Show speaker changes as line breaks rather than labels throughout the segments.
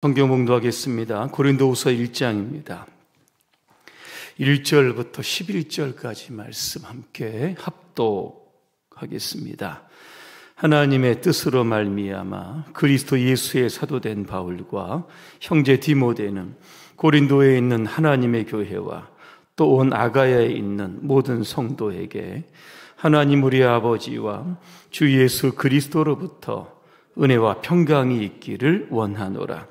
성경 봉독하겠습니다. 고린도후서 1장입니다. 1절부터 11절까지 말씀 함께 합독하겠습니다. 하나님의 뜻으로 말미암아 그리스도 예수의 사도된 바울과 형제 디모데는 고린도에 있는 하나님의 교회와 또 온 아가야에 있는 모든 성도에게 하나님 우리 아버지와 주 예수 그리스도로부터 은혜와 평강이 있기를 원하노라.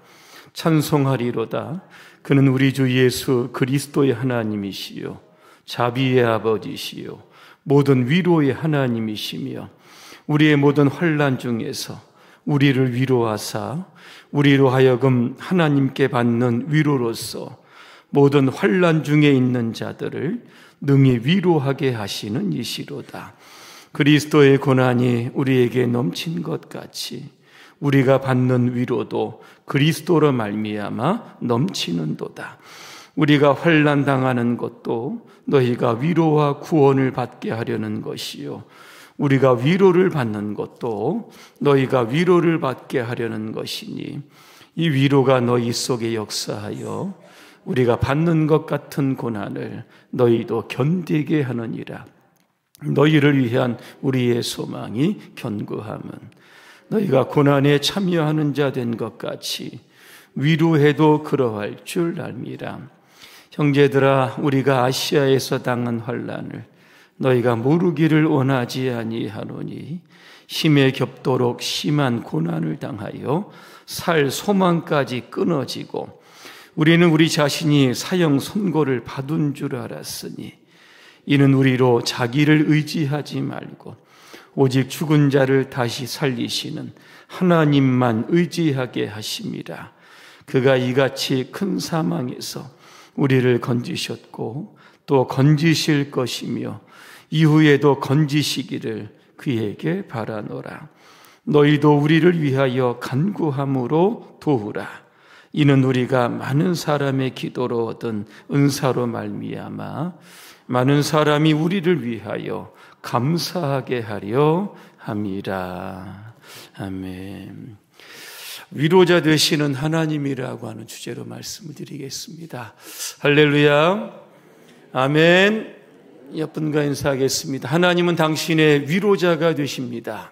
찬송하리로다. 그는 우리 주 예수 그리스도의 하나님이시요 자비의 아버지시요 모든 위로의 하나님이시며 우리의 모든 환난 중에서 우리를 위로하사 우리로 하여금 하나님께 받는 위로로서 모든 환난 중에 있는 자들을 능히 위로하게 하시는 이시로다. 그리스도의 고난이 우리에게 넘친 것 같이 우리가 받는 위로도 그리스도로 말미암아 넘치는도다. 우리가 환난 당하는 것도 너희가 위로와 구원을 받게 하려는 것이요 우리가 위로를 받는 것도 너희가 위로를 받게 하려는 것이니 이 위로가 너희 속에 역사하여 우리가 받는 것 같은 고난을 너희도 견디게 하느니라. 너희를 위한 우리의 소망이 견고함은 너희가 고난에 참여하는 자 된 것 같이 위로해도 그러할 줄 알미라. 형제들아, 우리가 아시아에서 당한 환난을 너희가 모르기를 원하지 아니하노니 힘에 겹도록 심한 고난을 당하여 살 소망까지 끊어지고 우리는 우리 자신이 사형 선고를 받은 줄 알았으니 이는 우리로 자기를 의지하지 말고 오직 죽은 자를 다시 살리시는 하나님만 의지하게 하심이라. 그가 이같이 큰 사망에서 우리를 건지셨고 또 건지실 것이며 이후에도 건지시기를 그에게 바라노라. 너희도 우리를 위하여 간구함으로 도우라. 이는 우리가 많은 사람의 기도로 얻은 은사로 말미암아 많은 사람이 우리를 위하여 감사하게 하려 함이라. 아멘. 위로자 되시는 하나님이라고 하는 주제로 말씀을 드리겠습니다. 할렐루야. 아멘. 옆분과 인사하겠습니다. 하나님은 당신의 위로자가 되십니다.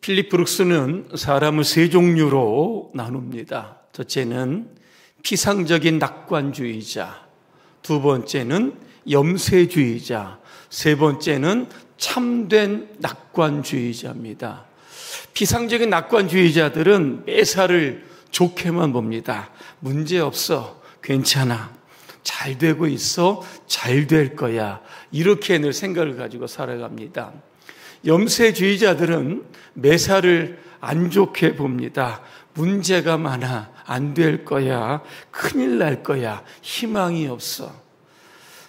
필립 브룩스는 사람을 세 종류로 나눕니다. 첫째는 피상적인 낙관주의자, 두 번째는 염세주의자, 세 번째는 참된 낙관주의자입니다. 피상적인 낙관주의자들은 매사를 좋게만 봅니다. 문제없어, 괜찮아, 잘 되고 있어, 잘 될 거야, 이렇게 늘 생각을 가지고 살아갑니다. 염세주의자들은 매사를 안 좋게 봅니다. 문제가 많아, 안 될 거야, 큰일 날 거야, 희망이 없어.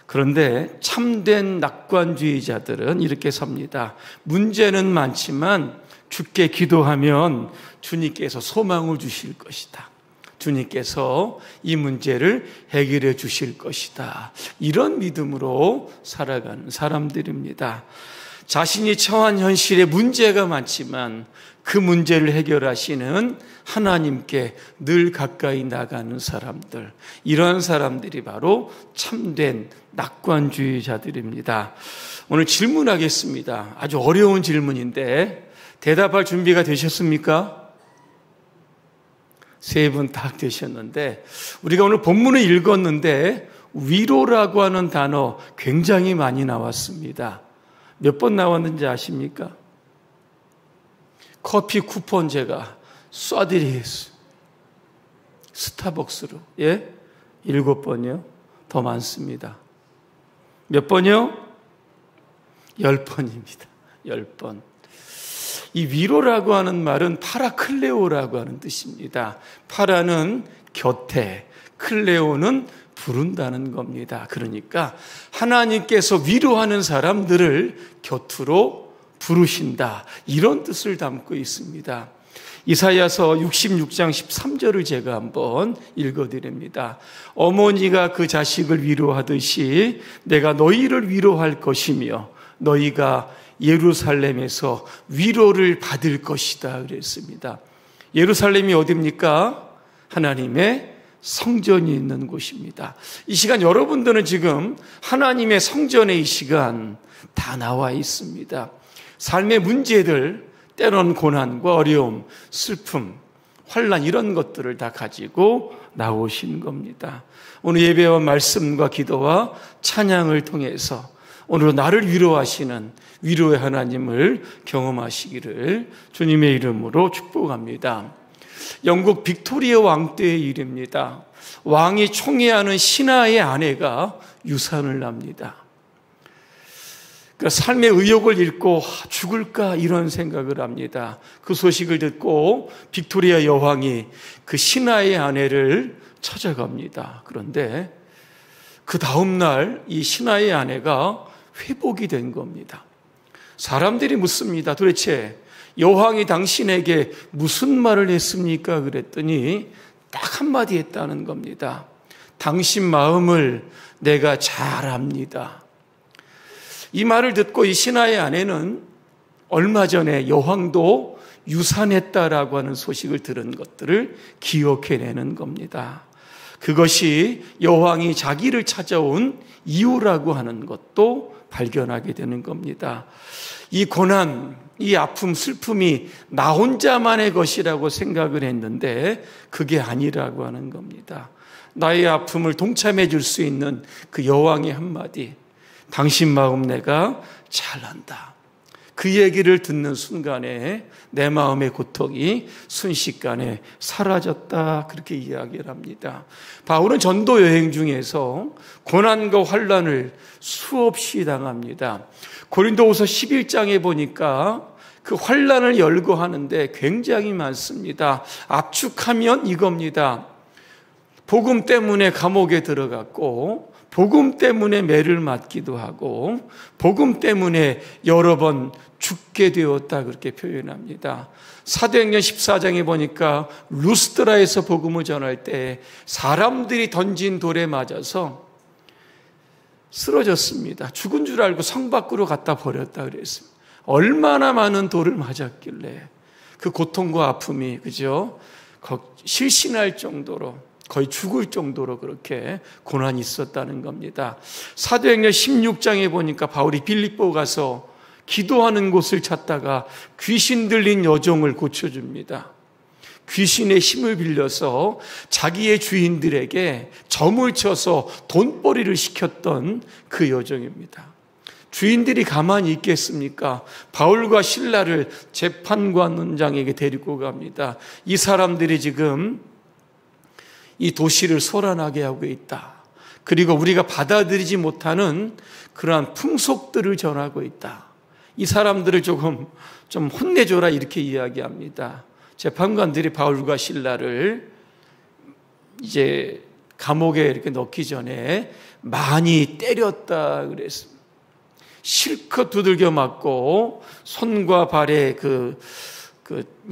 그런데 참된 낙관주의자들은 이렇게 삽니다. 문제는 많지만 주께 기도하면 주님께서 소망을 주실 것이다. 주님께서 이 문제를 해결해 주실 것이다. 이런 믿음으로 살아가는 사람들입니다. 자신이 처한 현실에 문제가 많지만 그 문제를 해결하시는 하나님께 늘 가까이 나가는 사람들, 이러한 사람들이 바로 참된 낙관주의자들입니다. 오늘 질문하겠습니다. 아주 어려운 질문인데 대답할 준비가 되셨습니까? 세 분 다 되셨는데 우리가 오늘 본문을 읽었는데 위로라고 하는 단어 굉장히 많이 나왔습니다. 몇 번 나왔는지 아십니까? 커피 쿠폰 제가 쏴드리겠습니다. 스타벅스로. 7번이요? 더 많습니다. 몇 번이요? 10번입니다. 10번. 이 위로라고 하는 말은 파라클레오라고 하는 뜻입니다. 파라는 곁에, 클레오는 부른다는 겁니다. 그러니까 하나님께서 위로하는 사람들을 곁으로 부르신다, 이런 뜻을 담고 있습니다. 이사야서 66장 13절을 제가 한번 읽어드립니다. 어머니가 그 자식을 위로하듯이 내가 너희를 위로할 것이며 너희가 예루살렘에서 위로를 받을 것이다 그랬습니다. 예루살렘이 어디입니까? 하나님의 성전이 있는 곳입니다. 이 시간 여러분들은 지금 하나님의 성전에 이 시간 다 나와 있습니다. 삶의 문제들, 때론 고난과 어려움, 슬픔, 환난 이런 것들을 다 가지고 나오신 겁니다. 오늘 예배와 말씀과 기도와 찬양을 통해서 오늘 나를 위로하시는 위로의 하나님을 경험하시기를 주님의 이름으로 축복합니다. 영국 빅토리아 왕 때의 일입니다. 왕이 총애하는 신하의 아내가 유산을 납니다. 그러니까 삶의 의욕을 잃고 죽을까 이런 생각을 합니다. 그 소식을 듣고 빅토리아 여왕이 그 신하의 아내를 찾아갑니다. 그런데 그 다음날 이 신하의 아내가 회복이 된 겁니다. 사람들이 묻습니다. 도대체 여왕이 당신에게 무슨 말을 했습니까? 그랬더니 딱 한마디 했다는 겁니다. 당신 마음을 내가 잘 압니다. 이 말을 듣고 이 신하의 아내는 얼마 전에 여왕도 유산했다라고 하는 소식을 들은 것들을 기억해내는 겁니다. 그것이 여왕이 자기를 찾아온 이유라고 하는 것도 발견하게 되는 겁니다. 이 고난, 이 아픔, 슬픔이 나 혼자만의 것이라고 생각을 했는데 그게 아니라고 하는 겁니다. 나의 아픔을 동참해 줄 수 있는 그 여왕의 한마디, 당신 마음 내가 잘 안다. 그 얘기를 듣는 순간에 내 마음의 고통이 순식간에 사라졌다. 그렇게 이야기를 합니다. 바울은 전도 여행 중에서 고난과 환난을 수없이 당합니다. 고린도후서 11장에 보니까 그 환난을 열거하는데 굉장히 많습니다. 압축하면 이겁니다. 복음 때문에 감옥에 들어갔고 복음 때문에 매를 맞기도 하고 복음 때문에 여러 번 죽게 되었다 그렇게 표현합니다. 사도행전 14장에 보니까 루스드라에서 복음을 전할 때 사람들이 던진 돌에 맞아서 쓰러졌습니다. 죽은 줄 알고 성 밖으로 갖다 버렸다 그랬습니다. 얼마나 많은 돌을 맞았길래 그 고통과 아픔이 그죠? 실신할 정도로 거의 죽을 정도로 그렇게 고난이 있었다는 겁니다. 사도행전 16장에 보니까 바울이 빌립보 가서 기도하는 곳을 찾다가 귀신 들린 여종을 고쳐줍니다. 귀신의 힘을 빌려서 자기의 주인들에게 점을 쳐서 돈벌이를 시켰던 그 여종입니다. 주인들이 가만히 있겠습니까? 바울과 실라를 재판관장에게 데리고 갑니다. 이 사람들이 지금 이 도시를 소란하게 하고 있다. 그리고 우리가 받아들이지 못하는 그러한 풍속들을 전하고 있다. 이 사람들을 좀 혼내줘라 이렇게 이야기합니다. 재판관들이 바울과 실라를 이제 감옥에 이렇게 넣기 전에 많이 때렸다 그랬습니다. 실컷 두들겨 맞고 손과 발에 그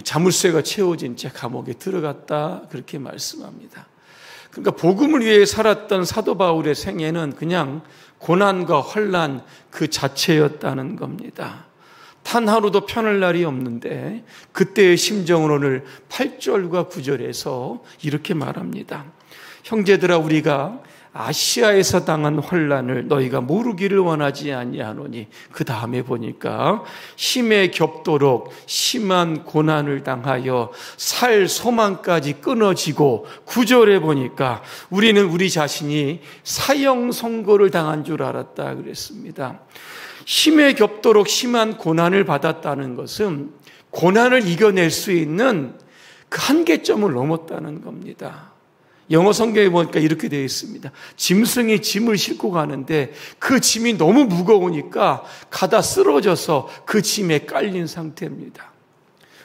자물쇠가 채워진 채 감옥에 들어갔다 그렇게 말씀합니다. 그러니까 복음을 위해 살았던 사도 바울의 생애는 그냥 고난과 환난 그 자체였다는 겁니다. 단 하루도 편할 날이 없는데 그때의 심정을 오늘 8절과 9절에서 이렇게 말합니다. 형제들아 우리가 아시아에서 당한 환난을 너희가 모르기를 원하지 아니하노니 그 다음에 보니까 힘에 겹도록 심한 고난을 당하여 살 소망까지 끊어지고 9절에 보니까 우리는 우리 자신이 사형 선고를 당한 줄 알았다 그랬습니다. 힘에 겹도록 심한 고난을 받았다는 것은 고난을 이겨낼 수 있는 그 한계점을 넘었다는 겁니다. 영어 성경에 보니까 이렇게 되어 있습니다. 짐승이 짐을 싣고 가는데 그 짐이 너무 무거우니까 가다 쓰러져서 그 짐에 깔린 상태입니다.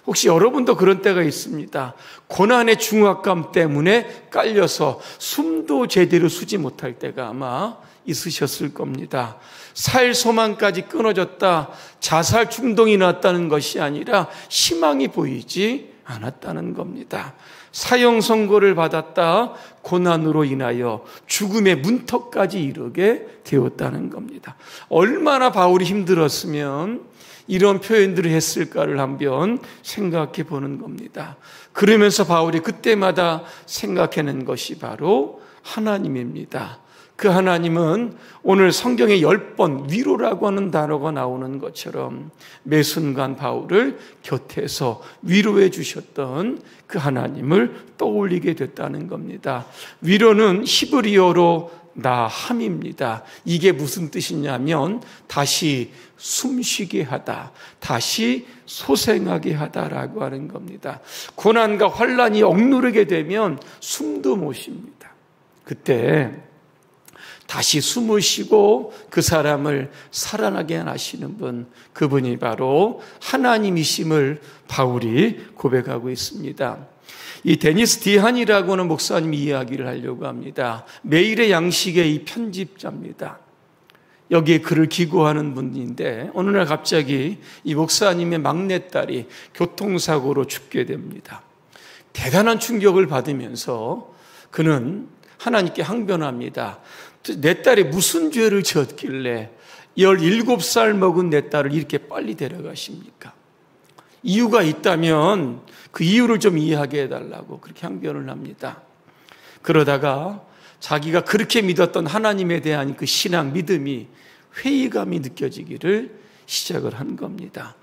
혹시 여러분도 그런 때가 있습니다. 고난의 중압감 때문에 깔려서 숨도 제대로 쉬지 못할 때가 아마 있으셨을 겁니다. 살 소망까지 끊어졌다, 자살 충동이 났다는 것이 아니라 희망이 보이지 않았다는 겁니다. 사형 선고를 받았다 고난으로 인하여 죽음의 문턱까지 이르게 되었다는 겁니다. 얼마나 바울이 힘들었으면 이런 표현들을 했을까를 한번 생각해 보는 겁니다. 그러면서 바울이 그때마다 생각해낸 것이 바로 하나님입니다. 그 하나님은 오늘 성경에 10번 위로라고 하는 단어가 나오는 것처럼 매 순간 바울을 곁에서 위로해 주셨던 그 하나님을 떠올리게 됐다는 겁니다. 위로는 히브리어로 나함입니다. 이게 무슨 뜻이냐면 다시 숨쉬게 하다, 다시 소생하게 하다라고 하는 겁니다. 고난과 환난이 억누르게 되면 숨도 못 쉽니다. 그때 다시 숨을 쉬고 그 사람을 살아나게 하시는 분, 그분이 바로 하나님이심을 바울이 고백하고 있습니다. 이 데니스 디한이라고 하는 목사님이 이야기를 하려고 합니다. 매일의 양식의 이 편집자입니다. 여기에 글을 기고하는 분인데 어느 날 갑자기 이 목사님의 막내딸이 교통사고로 죽게 됩니다. 대단한 충격을 받으면서 그는 하나님께 항변합니다. 내 딸이 무슨 죄를 지었길래 17살 먹은 내 딸을 이렇게 빨리 데려가십니까? 이유가 있다면 그 이유를 좀 이해하게 해달라고 그렇게 항변을 합니다. 그러다가 자기가 그렇게 믿었던 하나님에 대한 그 신앙, 믿음이 회의감이 느껴지기를 시작을 한 겁니다.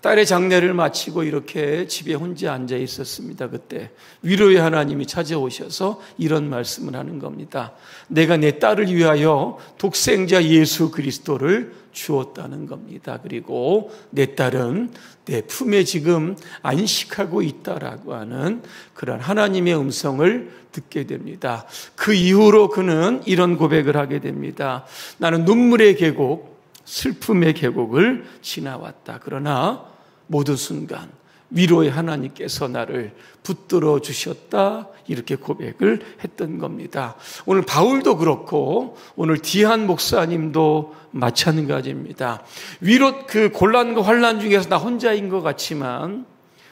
딸의 장례를 마치고 이렇게 집에 혼자 앉아 있었습니다. 그때 위로의 하나님이 찾아오셔서 이런 말씀을 하는 겁니다. 내가 내 딸을 위하여 독생자 예수 그리스도를 주었다는 겁니다. 그리고 내 딸은 내 품에 지금 안식하고 있다라고 하는 그런 하나님의 음성을 듣게 됩니다. 그 이후로 그는 이런 고백을 하게 됩니다. 나는 눈물의 계곡, 슬픔의 계곡을 지나왔다. 그러나 모든 순간 위로의 하나님께서 나를 붙들어 주셨다. 이렇게 고백을 했던 겁니다. 오늘 바울도 그렇고 오늘 디한 목사님도 마찬가지입니다. 위로 그 곤란과 환난 중에서 나 혼자인 것 같지만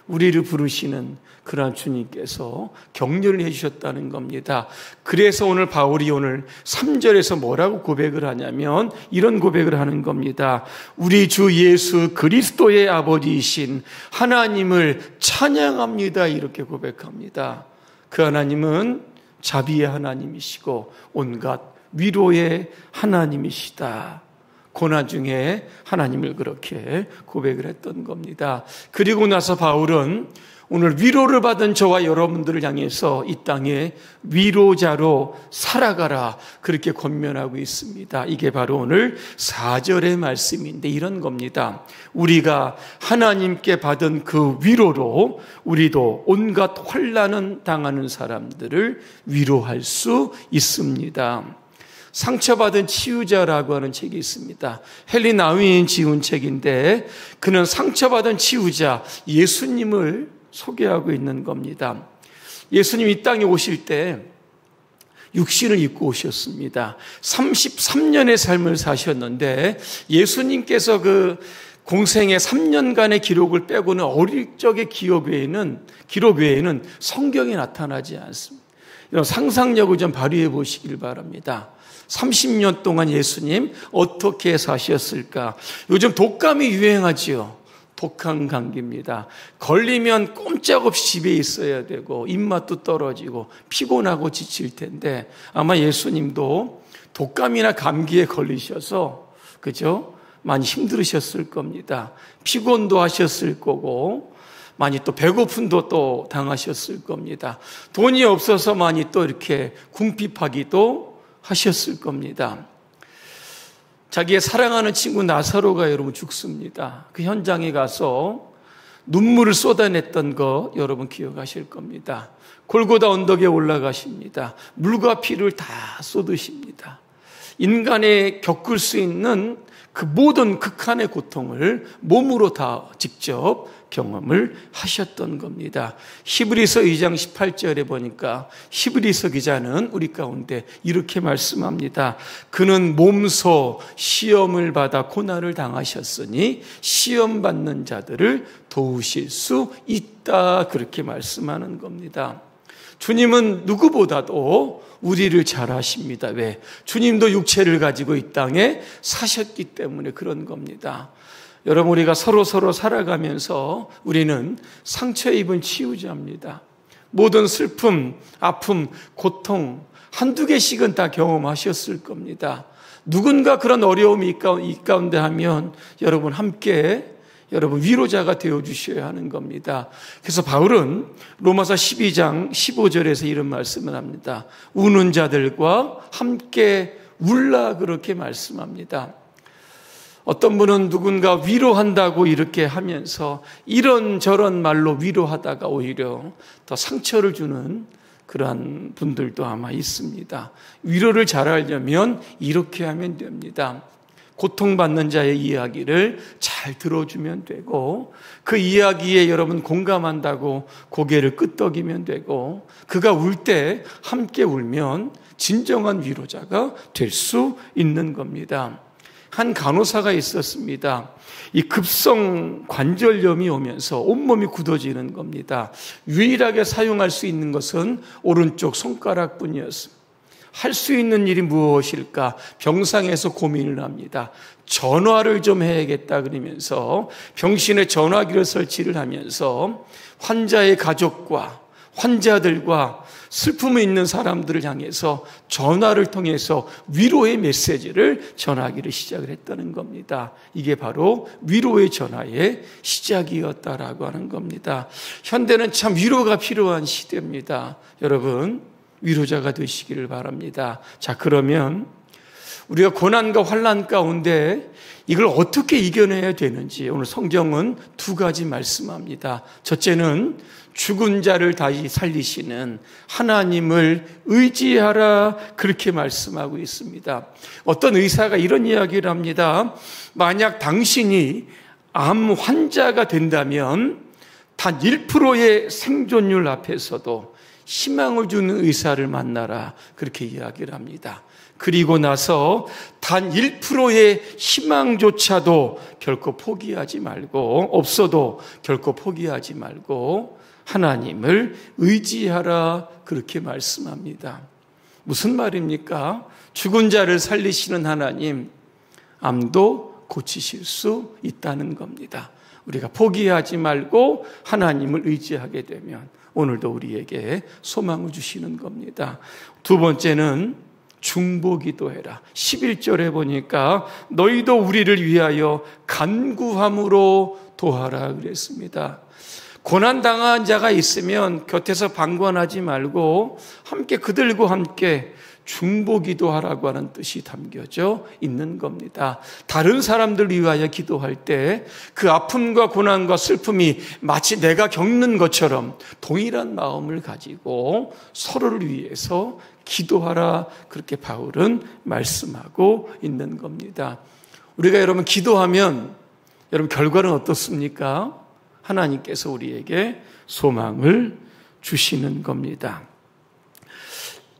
우리를 부르시는 그러한 주님께서 격려를 해주셨다는 겁니다. 그래서 오늘 바울이 오늘 3절에서 뭐라고 고백을 하냐면 이런 고백을 하는 겁니다. 우리 주 예수 그리스도의 아버지이신 하나님을 찬양합니다. 이렇게 고백합니다. 그 하나님은 자비의 하나님이시고 온갖 위로의 하나님이시다. 고난 중에 하나님을 그렇게 고백을 했던 겁니다. 그리고 나서 바울은 오늘 위로를 받은 저와 여러분들을 향해서 이 땅에 위로자로 살아가라 그렇게 권면하고 있습니다. 이게 바로 오늘 4절의 말씀인데 이런 겁니다. 우리가 하나님께 받은 그 위로로 우리도 온갖 환난을 당하는 사람들을 위로할 수 있습니다. 상처받은 치유자라고 하는 책이 있습니다. 헨리 나우인이 지은 책인데 그는 상처받은 치유자 예수님을 소개하고 있는 겁니다. 예수님 이 땅에 오실 때 육신을 입고 오셨습니다. 33년의 삶을 사셨는데 예수님께서 그 공생의 3년간의 기록을 빼고는 어릴 적의 기록 외에는 성경에 나타나지 않습니다. 이런 상상력을 좀 발휘해 보시길 바랍니다. 30년 동안 예수님 어떻게 사셨을까? 요즘 독감이 유행하지요. 독한 감기입니다. 걸리면 꼼짝없이 집에 있어야 되고 입맛도 떨어지고 피곤하고 지칠 텐데 아마 예수님도 독감이나 감기에 걸리셔서 그죠? 많이 힘들으셨을 겁니다. 피곤도 하셨을 거고 많이 또 배고픔도 또 당하셨을 겁니다. 돈이 없어서 많이 또 이렇게 궁핍하기도 하셨을 겁니다. 자기의 사랑하는 친구 나사로가 여러분 죽습니다. 그 현장에 가서 눈물을 쏟아냈던 거 여러분 기억하실 겁니다. 골고다 언덕에 올라가십니다. 물과 피를 다 쏟으십니다. 인간의 겪을 수 있는 그 모든 극한의 고통을 몸으로 다 직접 경험을 하셨던 겁니다. 히브리서 2장 18절에 보니까 히브리서 기자는 우리 가운데 이렇게 말씀합니다. 그는 몸소 시험을 받아 고난을 당하셨으니 시험 받는 자들을 도우실 수 있다. 그렇게 말씀하는 겁니다. 주님은 누구보다도 우리를 잘 아십니다. 왜? 주님도 육체를 가지고 이 땅에 사셨기 때문에 그런 겁니다. 여러분, 우리가 서로 살아가면서 우리는 상처 입은 치유자입니다. 모든 슬픔, 아픔, 고통 한두 개씩은 다 경험하셨을 겁니다. 누군가 그런 어려움이 이 가운데 하면 여러분 함께 위로자가 되어주셔야 하는 겁니다. 그래서 바울은 로마서 12장 15절에서 이런 말씀을 합니다. 우는 자들과 함께 울라 그렇게 말씀합니다. 어떤 분은 누군가 위로한다고 이렇게 하면서 이런저런 말로 위로하다가 오히려 더 상처를 주는 그러한 분들도 아마 있습니다. 위로를 잘하려면 이렇게 하면 됩니다. 고통받는 자의 이야기를 잘 들어주면 되고 그 이야기에 여러분 공감한다고 고개를 끄덕이면 되고 그가 울 때 함께 울면 진정한 위로자가 될 수 있는 겁니다. 한 간호사가 있었습니다. 이 급성 관절염이 오면서 온몸이 굳어지는 겁니다. 유일하게 사용할 수 있는 것은 오른쪽 손가락뿐이었습니다. 할 수 있는 일이 무엇일까? 병상에서 고민을 합니다. 전화를 좀 해야겠다 그러면서 병실에 전화기를 설치를 하면서 환자의 가족과 환자들과 슬픔이 있는 사람들을 향해서 전화를 통해서 위로의 메시지를 전하기를 시작을 했다는 겁니다. 이게 바로 위로의 전화의 시작이었다라고 하는 겁니다. 현대는 참 위로가 필요한 시대입니다. 여러분, 위로자가 되시기를 바랍니다. 자, 그러면 우리가 고난과 환난 가운데 이걸 어떻게 이겨내야 되는지 오늘 성경은 두 가지 말씀합니다. 첫째는 죽은 자를 다시 살리시는 하나님을 의지하라 그렇게 말씀하고 있습니다. 어떤 의사가 이런 이야기를 합니다. 만약 당신이 암 환자가 된다면 단 1%의 생존율 앞에서도 희망을 주는 의사를 만나라 그렇게 이야기를 합니다. 그리고 나서 단 1%의 희망조차도 결코 포기하지 말고 없어도 결코 포기하지 말고 하나님을 의지하라 그렇게 말씀합니다. 무슨 말입니까? 죽은 자를 살리시는 하나님, 암도 고치실 수 있다는 겁니다. 우리가 포기하지 말고 하나님을 의지하게 되면 오늘도 우리에게 소망을 주시는 겁니다. 두 번째는 중보기도해라. 11절에 보니까 너희도 우리를 위하여 간구함으로 도하라 그랬습니다. 고난당한 자가 있으면 곁에서 방관하지 말고 함께 그들과 함께 중보기도하라고 하는 뜻이 담겨져 있는 겁니다. 다른 사람들 위하여 기도할 때 그 아픔과 고난과 슬픔이 마치 내가 겪는 것처럼 동일한 마음을 가지고 서로를 위해서 기도하라 그렇게 바울은 말씀하고 있는 겁니다. 우리가 여러분 기도하면 여러분 결과는 어떻습니까? 하나님께서 우리에게 소망을 주시는 겁니다.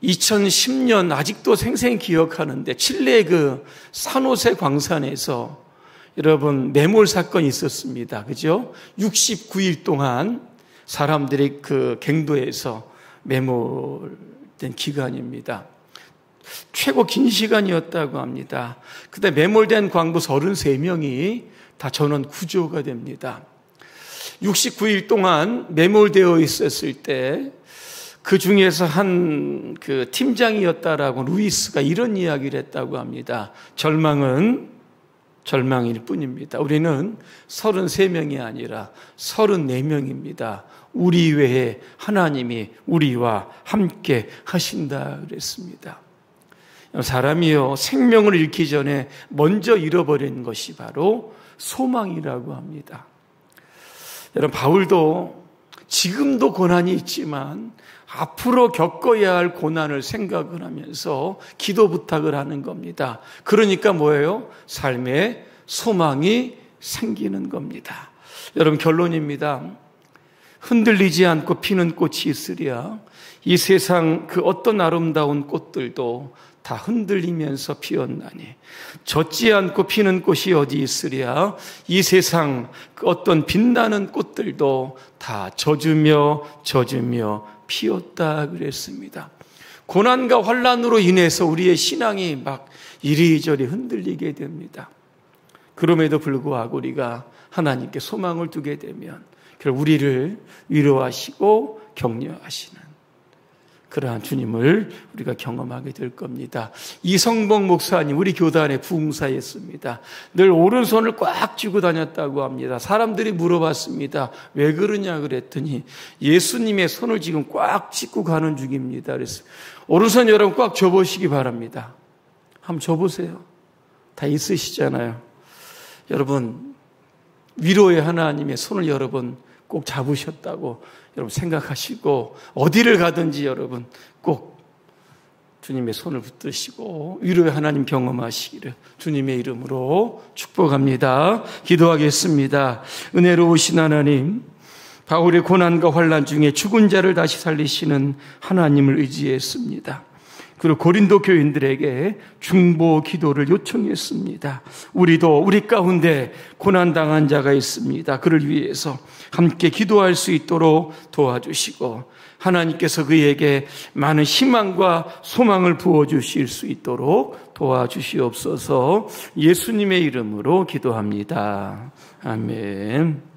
2010년 아직도 생생히 기억하는데 칠레 그 산호세 광산에서 여러분 매몰 사건이 있었습니다. 그죠? 69일 동안 사람들이 그 갱도에서 매몰된 기간입니다. 최고 긴 시간이었다고 합니다. 그때 매몰된 광부 33명이 다 전원 구조가 됩니다. 69일 동안 매몰되어 있었을 때 그 중에서 한 그 팀장이었다라고 루이스가 이런 이야기를 했다고 합니다. 절망은 절망일 뿐입니다. 우리는 33명이 아니라 34명입니다. 우리 외에 하나님이 우리와 함께 하신다 그랬습니다. 사람이요 생명을 잃기 전에 먼저 잃어버린 것이 바로 소망이라고 합니다. 여러분 바울도 지금도 고난이 있지만 앞으로 겪어야 할 고난을 생각을 하면서 기도 부탁을 하는 겁니다. 그러니까 뭐예요? 삶에 소망이 생기는 겁니다. 여러분, 결론입니다. 흔들리지 않고 피는 꽃이 있으랴 이 세상 그 어떤 아름다운 꽃들도 다 흔들리면서 피었나니 젖지 않고 피는 꽃이 어디 있으랴 이 세상 그 어떤 빛나는 꽃들도 다 젖으며 피었다 그랬습니다. 고난과 환난으로 인해서 우리의 신앙이 막 이리저리 흔들리게 됩니다. 그럼에도 불구하고 우리가 하나님께 소망을 두게 되면 결국 우리를 위로하시고 격려하시는 그러한 주님을 우리가 경험하게 될 겁니다. 이성봉 목사님 우리 교단의 부흥사였습니다. 늘 오른손을 꽉 쥐고 다녔다고 합니다. 사람들이 물어봤습니다. 왜 그러냐 그랬더니 예수님의 손을 지금 꽉 쥐고 가는 중입니다. 그랬어요. 오른손 여러분 꽉 쥐어보시기 바랍니다. 한번 쥐어보세요. 다 있으시잖아요. 여러분, 위로의 하나님의 손을 여러분 꼭 잡으셨다고 여러분 생각하시고 어디를 가든지 여러분 꼭 주님의 손을 붙드시고 위로의 하나님 경험하시기를 주님의 이름으로 축복합니다. 기도하겠습니다. 은혜로우신 하나님, 바울의 고난과 환난 중에 죽은 자를 다시 살리시는 하나님을 의지했습니다. 그리고 고린도 교인들에게 중보 기도를 요청했습니다. 우리도 우리 가운데 고난당한 자가 있습니다. 그를 위해서 함께 기도할 수 있도록 도와주시고 하나님께서 그에게 많은 희망과 소망을 부어주실 수 있도록 도와주시옵소서. 예수님의 이름으로 기도합니다. 아멘.